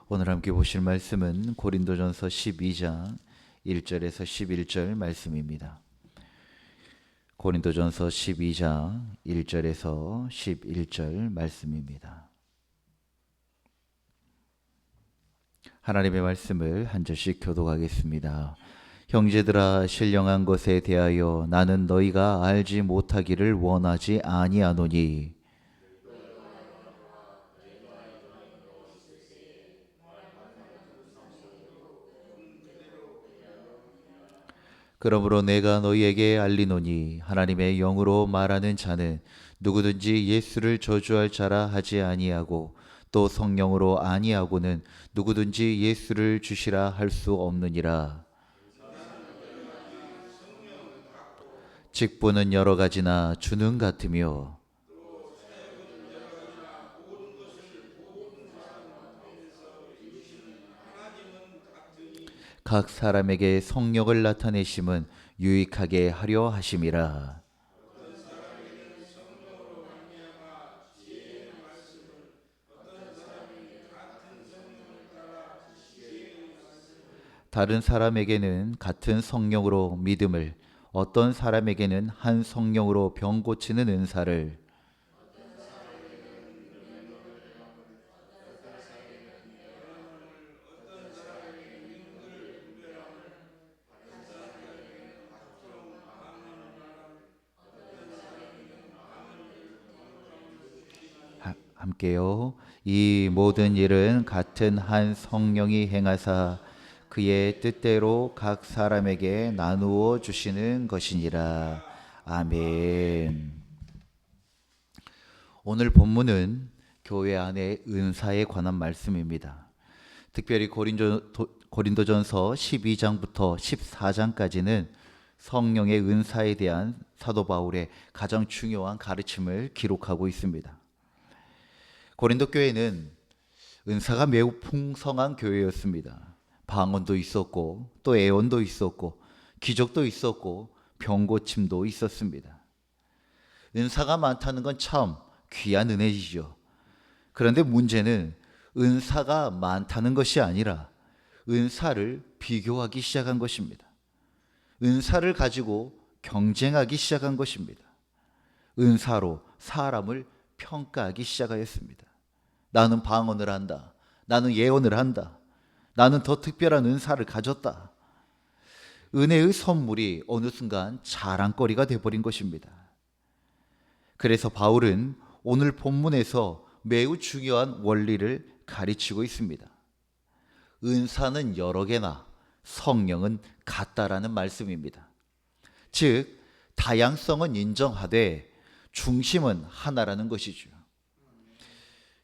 오늘 함께 보실 말씀은 고린도전서 12장 1절에서 11절 말씀입니다. 고린도전서 12장 1절에서 11절 말씀입니다. 하나님의 말씀을 한 절씩 교독하겠습니다. 형제들아, 신령한 것에 대하여 나는 너희가 알지 못하기를 원하지 아니하노니 그러므로 내가 너희에게 알리노니 하나님의 영으로 말하는 자는 누구든지 예수를 저주할 자라 하지 아니하고 또 성령으로 아니하고는 누구든지 예수를 주시라 할 수 없느니라. 직분은 여러 가지나 주는 같으며 각 사람에게 성령을 나타내심은 유익하게 하려 하심이라. 다른 사람에게는 같은 성령으로 믿음을, 어떤 사람에게는 한 성령으로 병 고치는 은사를, 함께요. 이 모든 일은 같은 한 성령이 행하사 그의 뜻대로 각 사람에게 나누어 주시는 것이니라. 아멘. 오늘 본문은 교회 안의 은사에 관한 말씀입니다. 특별히 고린도전서 12장부터 14장까지는 성령의 은사에 대한 사도 바울의 가장 중요한 가르침을 기록하고 있습니다. 고린도 교회는 은사가 매우 풍성한 교회였습니다. 방언도 있었고 또 예언도 있었고 기적도 있었고 병고침도 있었습니다. 은사가 많다는 건 참 귀한 은혜이죠. 그런데 문제는 은사가 많다는 것이 아니라 은사를 비교하기 시작한 것입니다. 은사를 가지고 경쟁하기 시작한 것입니다. 은사로 사람을 평가하기 시작하였습니다. 나는 방언을 한다. 나는 예언을 한다. 나는 더 특별한 은사를 가졌다. 은혜의 선물이 어느 순간 자랑거리가 되어버린 것입니다. 그래서 바울은 오늘 본문에서 매우 중요한 원리를 가르치고 있습니다. 은사는 여러 개나 성령은 같다라는 말씀입니다. 즉, 다양성은 인정하되 중심은 하나라는 것이죠.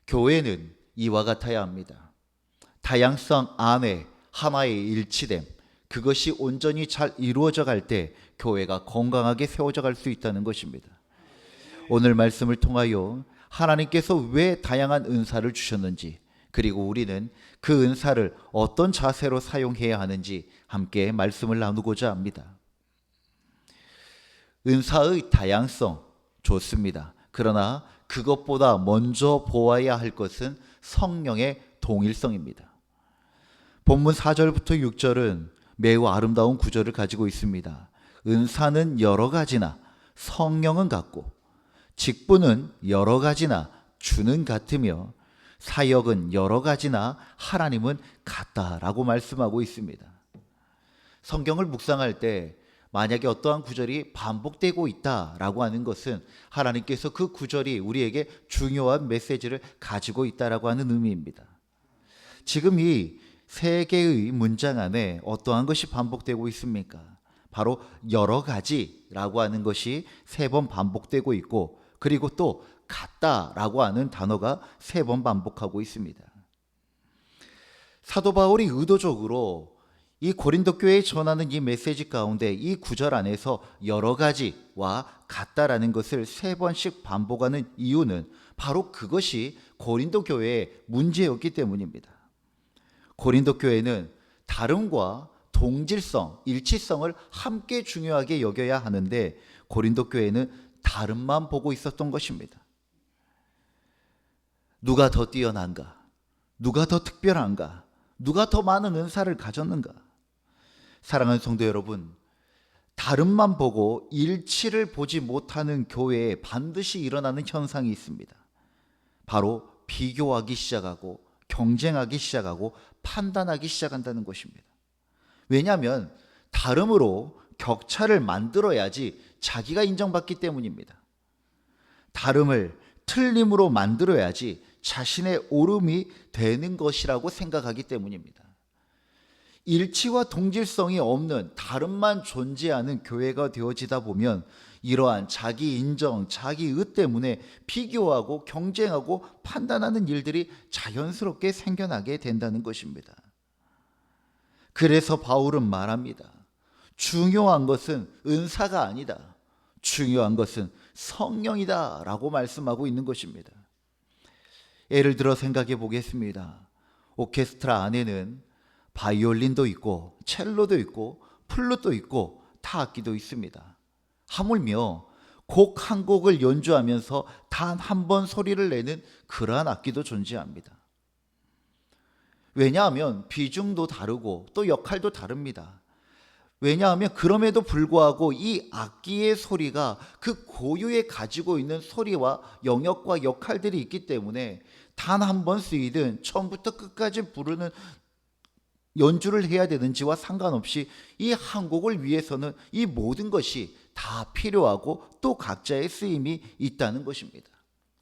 교회는 이와 같아야 합니다. 다양성 안에 하나의 일치됨, 그것이 온전히 잘 이루어져 갈 때 교회가 건강하게 세워져 갈 수 있다는 것입니다. 오늘 말씀을 통하여 하나님께서 왜 다양한 은사를 주셨는지, 그리고 우리는 그 은사를 어떤 자세로 사용해야 하는지 함께 말씀을 나누고자 합니다. 은사의 다양성 좋습니다. 그러나 그것보다 먼저 보아야 할 것은 성령의 동일성입니다. 본문 4절부터 6절은 매우 아름다운 구절을 가지고 있습니다. 은사는 여러 가지나 성령은 같고 직분은 여러 가지나 주는 같으며 사역은 여러 가지나 하나님은 같다라고 말씀하고 있습니다. 성경을 묵상할 때 만약에 어떠한 구절이 반복되고 있다라고 하는 것은 하나님께서 그 구절이 우리에게 중요한 메시지를 가지고 있다라고 하는 의미입니다. 지금 이 세 개의 문장 안에 어떠한 것이 반복되고 있습니까? 바로 여러 가지라고 하는 것이 3번 반복되고 있고, 그리고 또 같다라고 하는 단어가 3번 반복하고 있습니다. 사도 바울이 의도적으로 이 고린도 교회에 전하는 이 메시지 가운데 이 구절 안에서 여러 가지와 같다라는 것을 3번씩 반복하는 이유는 바로 그것이 고린도 교회의 문제였기 때문입니다. 고린도 교회는 다름과 동질성, 일치성을 함께 중요하게 여겨야 하는데 고린도 교회는 다름만 보고 있었던 것입니다. 누가 더 뛰어난가? 누가 더 특별한가? 누가 더 많은 은사를 가졌는가? 사랑하는 성도 여러분, 다름만 보고 일치를 보지 못하는 교회에 반드시 일어나는 현상이 있습니다. 바로 비교하기 시작하고 경쟁하기 시작하고 판단하기 시작한다는 것입니다. 왜냐하면 다름으로 격차를 만들어야지 자기가 인정받기 때문입니다. 다름을 틀림으로 만들어야지 자신의 옳음이 되는 것이라고 생각하기 때문입니다. 일치와 동질성이 없는 다름만 존재하는 교회가 되어지다 보면 이러한 자기 인정, 자기 의 때문에 비교하고 경쟁하고 판단하는 일들이 자연스럽게 생겨나게 된다는 것입니다. 그래서 바울은 말합니다. 중요한 것은 은사가 아니다. 중요한 것은 성령이다 라고 말씀하고 있는 것입니다. 예를 들어 생각해 보겠습니다. 오케스트라 안에는 바이올린도 있고 첼로도 있고 플룻도 있고 타악기도 있습니다. 하물며 곡 한 곡을 연주하면서 단 한 번 소리를 내는 그러한 악기도 존재합니다. 왜냐하면 비중도 다르고 또 역할도 다릅니다. 왜냐하면 그럼에도 불구하고 이 악기의 소리가 그 고유에 가지고 있는 소리와 영역과 역할들이 있기 때문에 단 한 번 쓰이든 처음부터 끝까지 부르는 연주를 해야 되는지와 상관없이 이 한 곡을 위해서는 이 모든 것이 다 필요하고 또 각자의 쓰임이 있다는 것입니다.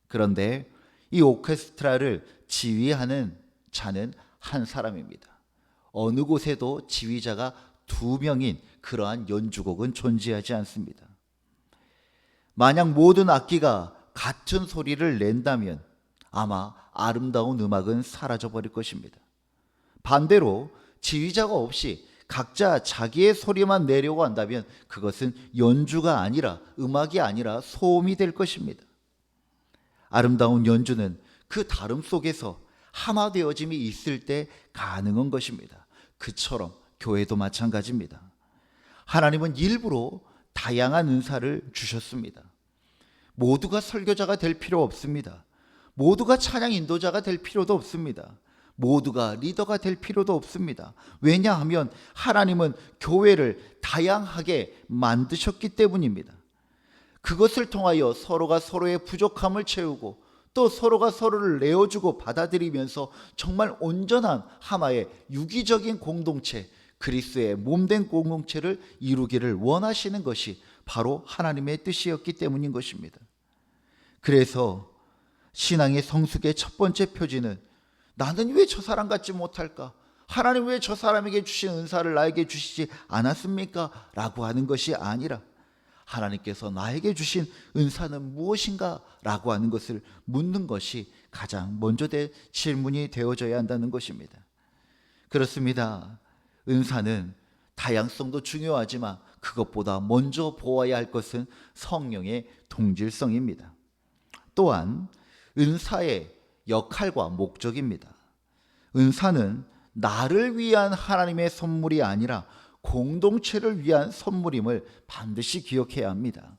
그런데 이 오케스트라를 지휘하는 자는 한 사람입니다. 어느 곳에도 지휘자가 두 명인 그러한 연주곡은 존재하지 않습니다. 만약 모든 악기가 같은 소리를 낸다면 아마 아름다운 음악은 사라져버릴 것입니다. 반대로 지휘자가 없이 각자 자기의 소리만 내려고 한다면 그것은 연주가 아니라 음악이 아니라 소음이 될 것입니다. 아름다운 연주는 그 다름 속에서 하나 되어짐이 있을 때 가능한 것입니다. 그처럼 교회도 마찬가지입니다. 하나님은 일부러 다양한 은사를 주셨습니다. 모두가 설교자가 될 필요 없습니다. 모두가 찬양 인도자가 될 필요도 없습니다. 모두가 리더가 될 필요도 없습니다. 왜냐하면 하나님은 교회를 다양하게 만드셨기 때문입니다. 그것을 통하여 서로가 서로의 부족함을 채우고 또 서로가 서로를 내어주고 받아들이면서 정말 온전한 하나의 유기적인 공동체, 그리스도의 몸된 공동체를 이루기를 원하시는 것이 바로 하나님의 뜻이었기 때문인 것입니다. 그래서 신앙의 성숙의 첫 번째 표지는 나는 왜 저 사람 같지 못할까? 하나님 왜 저 사람에게 주신 은사를 나에게 주시지 않았습니까? 라고 하는 것이 아니라 하나님께서 나에게 주신 은사는 무엇인가? 라고 하는 것을 묻는 것이 가장 먼저 된 질문이 되어져야 한다는 것입니다. 그렇습니다. 은사는 다양성도 중요하지만 그것보다 먼저 보아야 할 것은 성령의 동질성입니다. 또한 은사의 역할과 목적입니다. 은사는 나를 위한 하나님의 선물이 아니라 공동체를 위한 선물임을 반드시 기억해야 합니다.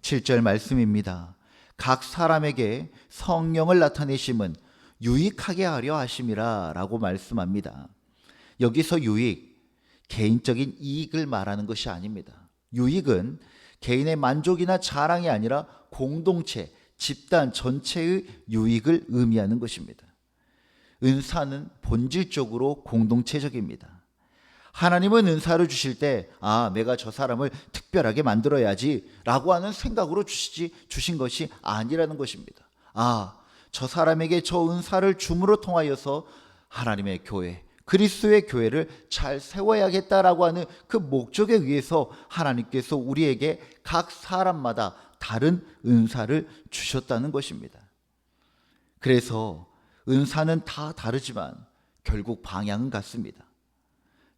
7절 말씀입니다. 각 사람에게 성령을 나타내심은 유익하게 하려 하심이라 라고 말씀합니다. 여기서 유익, 개인적인 이익을 말하는 것이 아닙니다. 유익은 개인의 만족이나 자랑이 아니라 공동체, 집단 전체의 유익을 의미하는 것입니다. 은사는 본질적으로 공동체적입니다. 하나님은 은사를 주실 때 내가 저 사람을 특별하게 만들어야지 라고 하는 생각으로 주신 것이 아니라는 것입니다. 저 사람에게 저 은사를 줌으로 통하여서 하나님의 교회, 그리스도의 교회를 잘 세워야겠다라고 하는 그 목적에 의해서 하나님께서 우리에게 각 사람마다 다른 은사를 주셨다는 것입니다. 그래서 은사는 다 다르지만 결국 방향은 같습니다.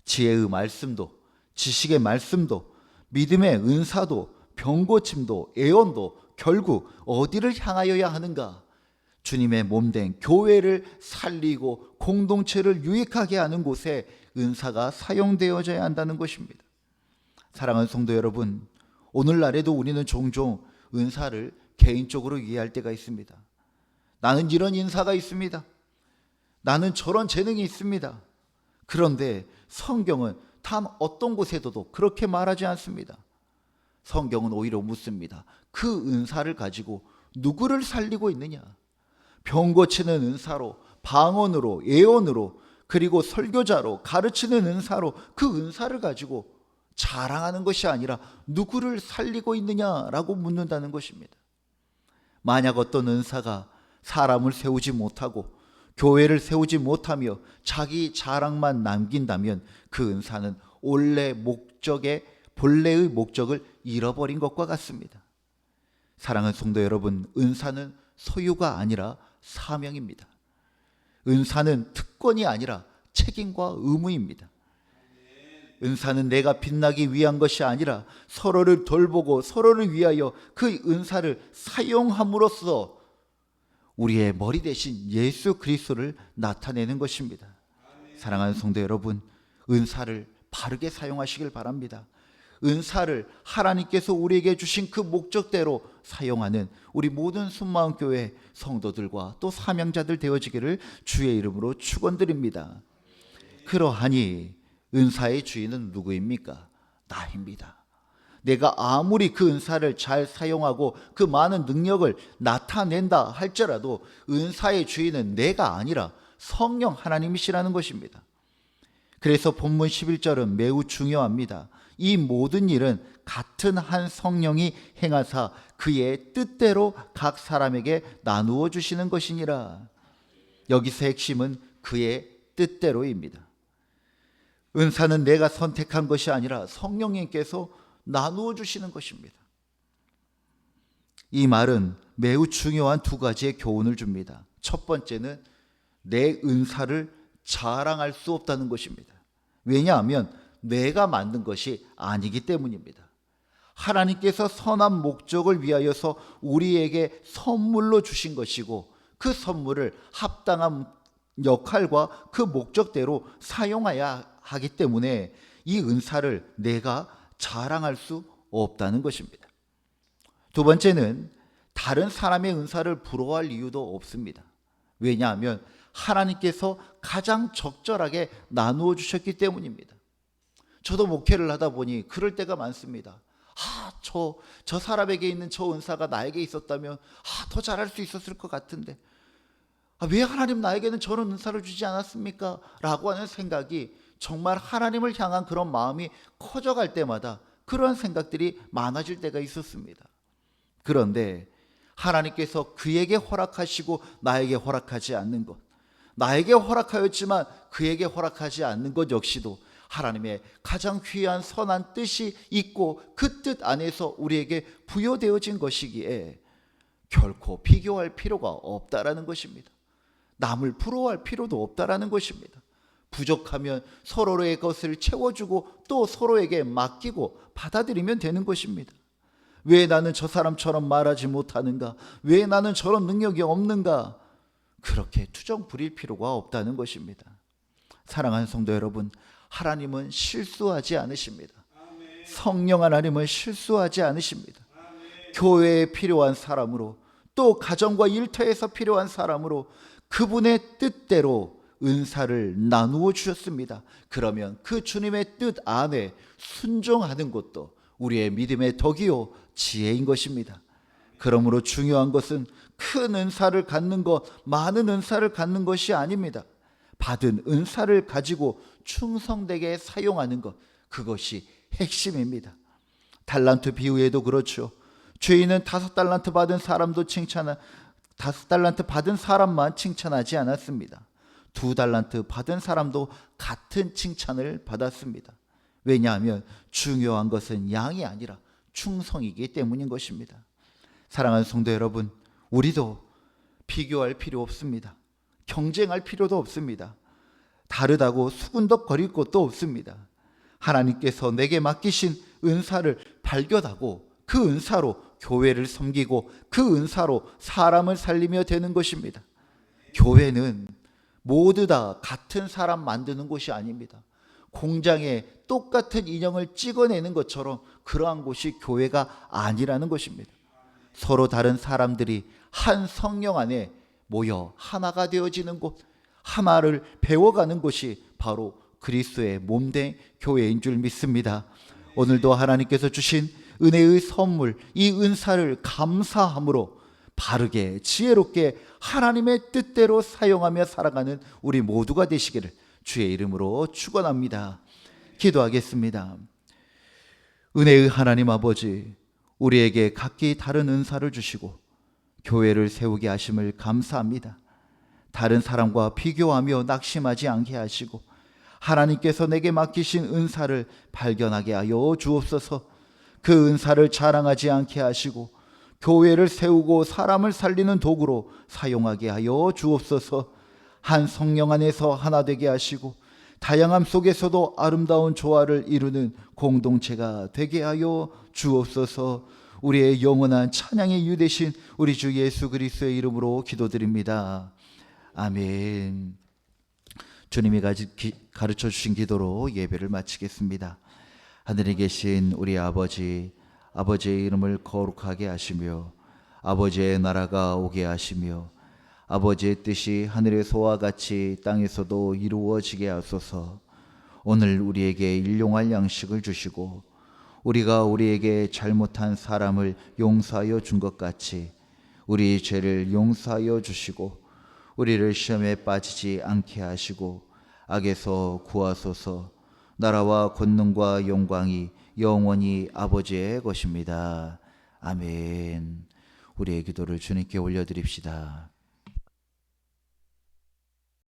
지혜의 말씀도, 지식의 말씀도, 믿음의 은사도, 병고침도, 애언도 결국 어디를 향하여야 하는가? 주님의 몸된 교회를 살리고 공동체를 유익하게 하는 곳에 은사가 사용되어져야 한다는 것입니다. 사랑하는 성도 여러분, 오늘날에도 우리는 종종 은사를 개인적으로 이해할 때가 있습니다. 나는 이런 인사가 있습니다. 나는 저런 재능이 있습니다. 그런데 성경은 단 어떤 곳에서도 그렇게 말하지 않습니다. 성경은 오히려 묻습니다. 그 은사를 가지고 누구를 살리고 있느냐? 병 고치는 은사로, 방언으로, 예언으로, 그리고 설교자로, 가르치는 은사로 그 은사를 가지고 자랑하는 것이 아니라 누구를 살리고 있느냐라고 묻는다는 것입니다. 만약 어떤 은사가 사람을 세우지 못하고 교회를 세우지 못하며 자기 자랑만 남긴다면 그 은사는 본래의 목적을 잃어버린 것과 같습니다. 사랑하는 성도 여러분, 은사는 소유가 아니라 사명입니다. 은사는 특권이 아니라 책임과 의무입니다. 은사는 내가 빛나기 위한 것이 아니라 서로를 돌보고 서로를 위하여 그 은사를 사용함으로써 우리의 머리 대신 예수 그리스도를 나타내는 것입니다. 사랑하는 성도 여러분, 은사를 바르게 사용하시길 바랍니다. 은사를 하나님께서 우리에게 주신 그 목적대로 사용하는 우리 모든 순마음교회 성도들과 또 사명자들 되어지기를 주의 이름으로 축원드립니다. 그러하니 은사의 주인은 누구입니까? 나입니다. 내가 아무리 그 은사를 잘 사용하고 그 많은 능력을 나타낸다 할지라도 은사의 주인은 내가 아니라 성령 하나님이시라는 것입니다. 그래서 본문 11절은 매우 중요합니다. 이 모든 일은 같은 한 성령이 행하사 그의 뜻대로 각 사람에게 나누어 주시는 것이니라. 여기서 핵심은 그의 뜻대로입니다. 은사는 내가 선택한 것이 아니라 성령님께서 나누어 주시는 것입니다. 이 말은 매우 중요한 두 가지의 교훈을 줍니다. 첫 번째는 내 은사를 자랑할 수 없다는 것입니다. 왜냐하면 내가 만든 것이 아니기 때문입니다. 하나님께서 선한 목적을 위하여서 우리에게 선물로 주신 것이고 그 선물을 합당한 역할과 그 목적대로 사용해야 하기 때문에 이 은사를 내가 자랑할 수 없다는 것입니다. 두 번째는 다른 사람의 은사를 부러워할 이유도 없습니다. 왜냐하면 하나님께서 가장 적절하게 나누어 주셨기 때문입니다. 저도 목회를 하다 보니 그럴 때가 많습니다. 저 사람에게 있는 저 은사가 나에게 있었다면 더 잘할 수 있었을 것 같은데 왜 하나님 나에게는 저런 은사를 주지 않았습니까? 라고 하는 생각이 정말 하나님을 향한 그런 마음이 커져갈 때마다 그런 생각들이 많아질 때가 있었습니다. 그런데 하나님께서 그에게 허락하시고 나에게 허락하지 않는 것, 나에게 허락하였지만 그에게 허락하지 않는 것 역시도 하나님의 가장 귀한 선한 뜻이 있고 그 뜻 안에서 우리에게 부여되어진 것이기에 결코 비교할 필요가 없다라는 것입니다. 남을 부러워할 필요도 없다라는 것입니다. 부족하면 서로의 것을 채워주고 또 서로에게 맡기고 받아들이면 되는 것입니다. 왜 나는 저 사람처럼 말하지 못하는가? 왜 나는 저런 능력이 없는가? 그렇게 투정 부릴 필요가 없다는 것입니다. 사랑하는 성도 여러분, 하나님은 실수하지 않으십니다. 성령 하나님은 실수하지 않으십니다. 교회에 필요한 사람으로 또 가정과 일터에서 필요한 사람으로 그분의 뜻대로 은사를 나누어 주셨습니다. 그러면 그 주님의 뜻 안에 순종하는 것도 우리의 믿음의 덕이요 지혜인 것입니다. 그러므로 중요한 것은 큰 은사를 갖는 것, 많은 은사를 갖는 것이 아닙니다. 받은 은사를 가지고 충성되게 사용하는 것, 그것이 핵심입니다. 달란트 비유에도 그렇죠. 죄인은 5달란트 받은 사람도 5달란트 받은 사람만 칭찬하지 않았습니다. 2달란트 받은 사람도 같은 칭찬을 받았습니다. 왜냐하면 중요한 것은 양이 아니라 충성이기 때문인 것입니다. 사랑하는 성도 여러분, 우리도 비교할 필요 없습니다. 경쟁할 필요도 없습니다. 다르다고 수군덕거릴 것도 없습니다. 하나님께서 내게 맡기신 은사를 발견하고 그 은사로 교회를 섬기고 그 은사로 사람을 살리며 되는 것입니다. 교회는 모두 다 같은 사람 만드는 곳이 아닙니다. 공장에 똑같은 인형을 찍어내는 것처럼 그러한 곳이 교회가 아니라는 것입니다. 서로 다른 사람들이 한 성령 안에 모여 하나가 되어지는 곳, 하나를 배워가는 곳이 바로 그리스도의 몸된 교회인 줄 믿습니다. 오늘도 하나님께서 주신 은혜의 선물, 이 은사를 감사함으로 바르게 지혜롭게 하나님의 뜻대로 사용하며 살아가는 우리 모두가 되시기를 주의 이름으로 축원합니다. 기도하겠습니다. 은혜의 하나님 아버지, 우리에게 각기 다른 은사를 주시고 교회를 세우게 하심을 감사합니다. 다른 사람과 비교하며 낙심하지 않게 하시고 하나님께서 내게 맡기신 은사를 발견하게 하여 주옵소서. 그 은사를 자랑하지 않게 하시고 교회를 세우고 사람을 살리는 도구로 사용하게 하여 주옵소서. 한 성령 안에서 하나 되게 하시고 다양함 속에서도 아름다운 조화를 이루는 공동체가 되게 하여 주옵소서. 우리의 영원한 찬양의 유대신 우리 주 예수 그리스도의 이름으로 기도드립니다. 아멘. 주님이 가르쳐 주신 기도로 예배를 마치겠습니다. 하늘에 계신 우리 아버지, 아버지의 이름을 거룩하게 하시며 아버지의 나라가 오게 하시며 아버지의 뜻이 하늘에서와 같이 땅에서도 이루어지게 하소서. 오늘 우리에게 일용할 양식을 주시고 우리가 우리에게 잘못한 사람을 용서하여 준 것 같이 우리 죄를 용서하여 주시고 우리를 시험에 빠지지 않게 하시고 악에서 구하소서. 나라와 권능과 영광이 영원히 아버지의 것입니다. 아멘. 우리의 기도를 주님께 올려드립시다.